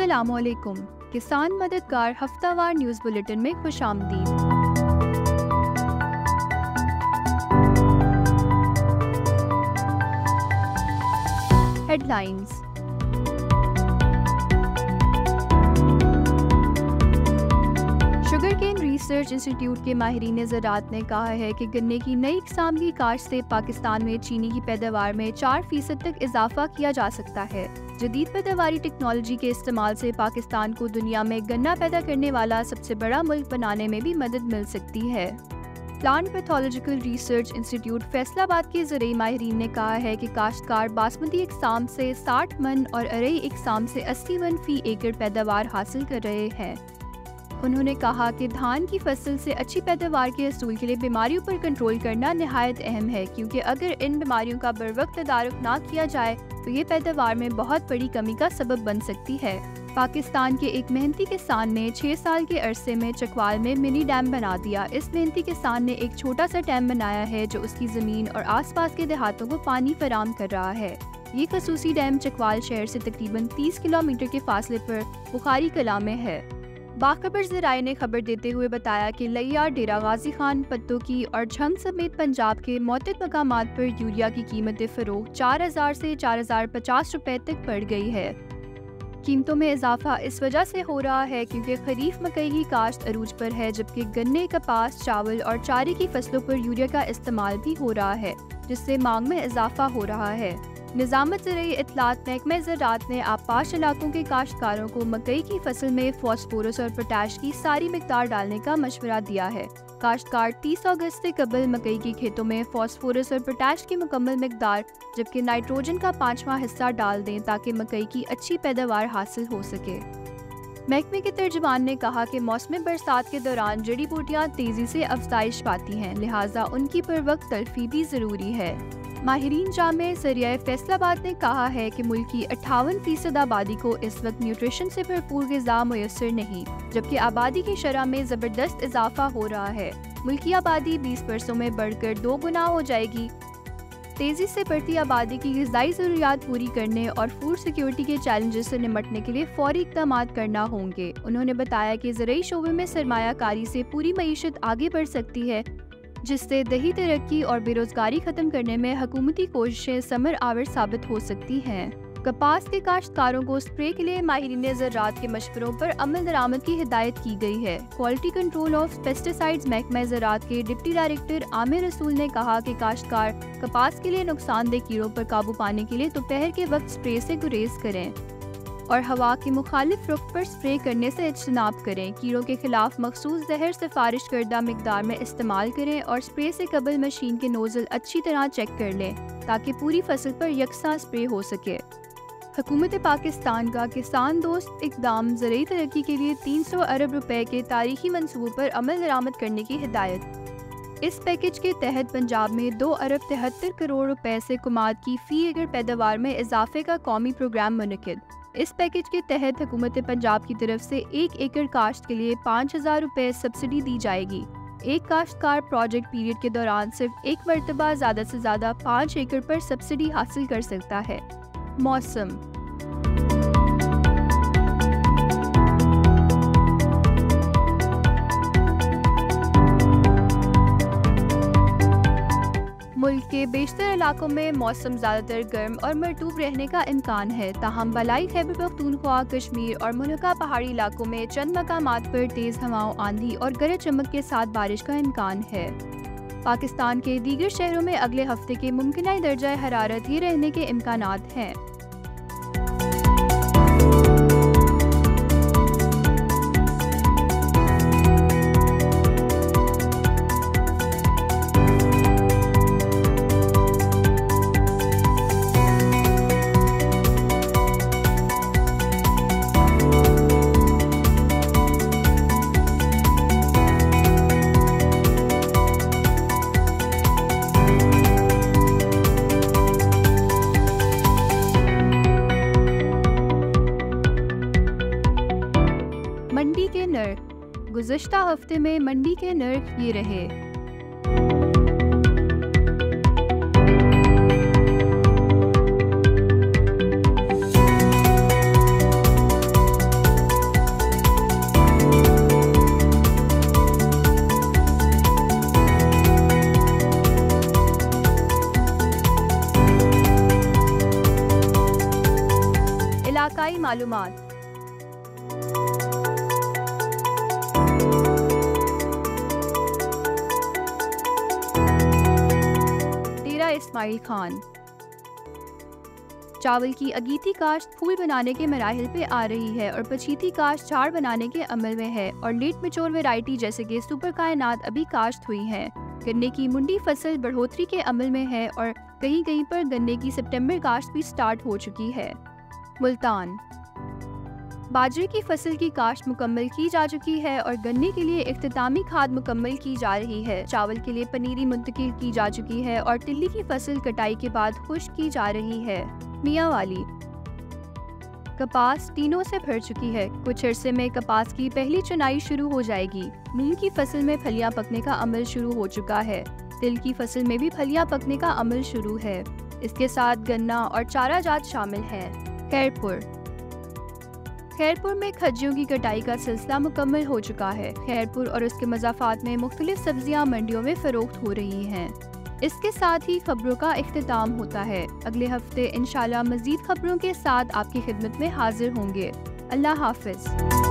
अस्सलामुअलैकुम। किसान मददगार हफ्तावार न्यूज़ बुलेटिन में खुशामदीद। Headlines. Sugar cane research institute के माहिरीन ज़राअत ने कहा है कि गन्ने की नई किस्म की काश्त से पाकिस्तान में चीनी की पैदावार में 4% तक इजाफा किया जा सकता है। जदीद पैदावारी टेक्नोलॉजी के इस्तेमाल से पाकिस्तान को दुनिया में गन्ना पैदा करने वाला सबसे बड़ा मुल्क बनाने में भी मदद मिल सकती है। Plant pathological research institute Faisalabad के ज़रूरी माहिरीन ने कहा है कि काश्तकार बासमती इकसाम से 60 मन और अरई इकसाम से 80 मन फी एकड़ पैदावार हासिल कर रहे हैं। उन्होंने कहा कि धान की फसल से अच्छी पैदावार के असूल के लिए बीमारियों पर कंट्रोल करना निहायत अहम है, क्योंकि अगर इन बीमारियों का बरवक्त तदारुक ना किया जाए तो ये पैदावार में बहुत बड़ी कमी का सबब बन सकती है। पाकिस्तान के एक मेहनती किसान ने 6 साल के अरसे में चकवाल में मिनी डैम बना दिया। इस मेहनती किसान ने एक छोटा सा डैम बनाया है जो उसकी ज़मीन और आसपास के देहातों को पानी फराहम कर रहा है। ये खसूसी डैम चकवाल शहर से तकरीबन 30 किलोमीटर के फासले पर बुखारी कला में है। बाखबर ज़राए ने खबर देते हुए बताया कि लिया, डेरा गाजी खान, पत्तोकी और झंग समेत पंजाब के मुतअद्दिद मकामात पर यूरिया की कीमत फ़रोख्त 4000 से 4050 रुपए तक बढ़ गई है। कीमतों में इजाफा इस वजह से हो रहा है क्योंकि खरीफ मकई की काश्त अरूज पर है, जबकि गन्ने, कपास, चावल और चारे की फसलों पर यूरिया का इस्तेमाल भी हो रहा है, जिससे मांग में इजाफा हो रहा है। निज़ामत ज़राई इत्तलात महकमा ज़राअत ने आबपाश इलाकों के काश्तकारों को मकई की फसल में फॉस्फोरस और पोटाश की सारी मिकदार डालने का मशवरा दिया है। काश्तकार 30 अगस्त से कबल मकई के खेतों में फॉस्फोरस और पोटाश की मुकम्मल मिकदार जबकि नाइट्रोजन का 5वां हिस्सा डाल दें ताकि मकई की अच्छी पैदावार हासिल हो सके। महकमे के तर्जुमान ने कहा कि मौसम बरसात के दौरान जड़ी बूटियाँ तेज़ी से अफजाइश पाती हैं, लिहाजा उनकी पर वक्त तलफी भी ज़रूरी है। माहिरीन जामे ज़रिया फैसलाबाद ने कहा है कि मुल्क की 58% आबादी को इस वक्त न्यूट्रिशन से भरपूर ग़िज़ा मुयस्सर नहीं, जबकि आबादी की शरह में ज़बरदस्त इजाफा हो रहा है। मुल्क की आबादी 20 बरसों में बढ़कर 2 गुना हो जाएगी। तेज़ी से बढ़ती आबादी की ग़िज़ाई ज़रूरियात पूरी करने और फूड सिक्योरिटी के चैलेंजेस से निमटने के लिए फ़ौरी इक़दामात करना होंगे। उन्होंने बताया कि ज़राई शोबे में सरमायाकारी से पूरी मईशत आगे बढ़ सकती है, जिससे दही तरक्की और बेरोजगारी खत्म करने में हुकूमती कोशिशें समर आवर साबित हो सकती हैं। कपास के काश्तकारों को स्प्रे के लिए माहिरीन ज़राअत के मशवरों पर अमल दरामद की हिदायत की गई है। क्वालिटी कंट्रोल ऑफ पेस्टिसाइड्स महकमा ज़राअत के डिप्टी डायरेक्टर आमिर रसूल ने कहा कि काश्तकार कपास के लिए नुकसानदेह कीड़ों पर काबू पाने के लिए दोपहर के वक्त स्प्रे से गुरेज करें और हवा के मुखालिफ रुख पर स्प्रे करने से इज्तनाब करें। कीड़ों के खिलाफ मखसूस जहर सिफारिश करदा मिकदार में इस्तेमाल करें और स्प्रे से कबल मशीन के नोजल अच्छी तरह चेक कर लें ताकि पूरी फसल पर यकसा स्प्रे हो सके। हुकूमत पाकिस्तान का किसान दोस्त इक़दाम ज़राई तरक्की के लिए 300 अरब रुपए के तारीखी मंसूबे पर अमल दरामद करने की हिदायत। इस पैकेज के तहत पंजाब में 2 अरब 73 करोड़ रुपए से कुमाद की फ़ी एकड़ पैदावार में इजाफे का कौमी प्रोग्राम मुनक़िद। इस पैकेज के तहत हुकूमत पंजाब की तरफ से 1 एकड़ काश्त के लिए 5000 रुपए सब्सिडी दी जाएगी। एक काश्तकार प्रोजेक्ट पीरियड के दौरान सिर्फ एक मरतबा ज़्यादा से ज़्यादा 5 एकड़ पर सब्सिडी हासिल कर सकता है। मौसम। मुल्क के बेशतर इलाकों में मौसम ज़्यादातर गर्म और मरतूब रहने का इम्कान है, ताहम बलाई खैबर पख्तूनख्वा, कश्मीर और मुल्का पहाड़ी इलाकों में चंद मकामात पर तेज़ हवाओं, आंधी और गरज चमक के साथ बारिश का इम्कान है। पाकिस्तान के दीगर शहरों में अगले हफ्ते के मुमकिना दर्जा हरारत ही रहने के इम्कानात हैं। मंडी के नर्ख। गुज़श्ता हफ्ते में मंडी के नर्ख ये रहे। इलाकाई मालूमात। डेरा इस्माइल खान। चावल की अगीती काश्त फूल बनाने के मराहिल पे आ रही है और पछीती काश्त झाड़ बनाने के अमल में है और लेट मैच्योर वैरायटी जैसे कि सुपर कायनात अभी काश्त हुई है। गन्ने की मुंडी फसल बढ़ोतरी के अमल में है और कहीं कहीं पर गन्ने की सितंबर काश्त भी स्टार्ट हो चुकी है। मुल्तान। बाजरे की फसल की काश्त मुकम्मल की जा चुकी है और गन्ने के लिए इख्तितामी खाद मुकम्मल की जा रही है। चावल के लिए पनीरी मुंतकिल की जा चुकी है और तिल्ली की फसल कटाई के बाद खुश्क की जा रही है। मियाँ वाली। कपास टीनों से भर चुकी है। कुछ अरसे में कपास की पहली चुनाई शुरू हो जाएगी। मूंग की फसल में फलियां पकने का अमल शुरू हो चुका है। तिल की फसल में भी फलियां पकने का अमल शुरू है। इसके साथ गन्ना और चारा जात शामिल है। खैरपुर में खज्जियों की कटाई का सिलसिला मुकम्मल हो चुका है। खैरपुर और उसके मज़ाफ़ात में मुख्तलिफ सब्जियां मंडियों में फ़रोख्त हो रही हैं। इसके साथ ही खबरों का इख्तिताम होता है। अगले हफ्ते इंशाल्लाह मज़ीद खबरों के साथ आपकी खिदमत में हाजिर होंगे। अल्लाह हाफ़िज़।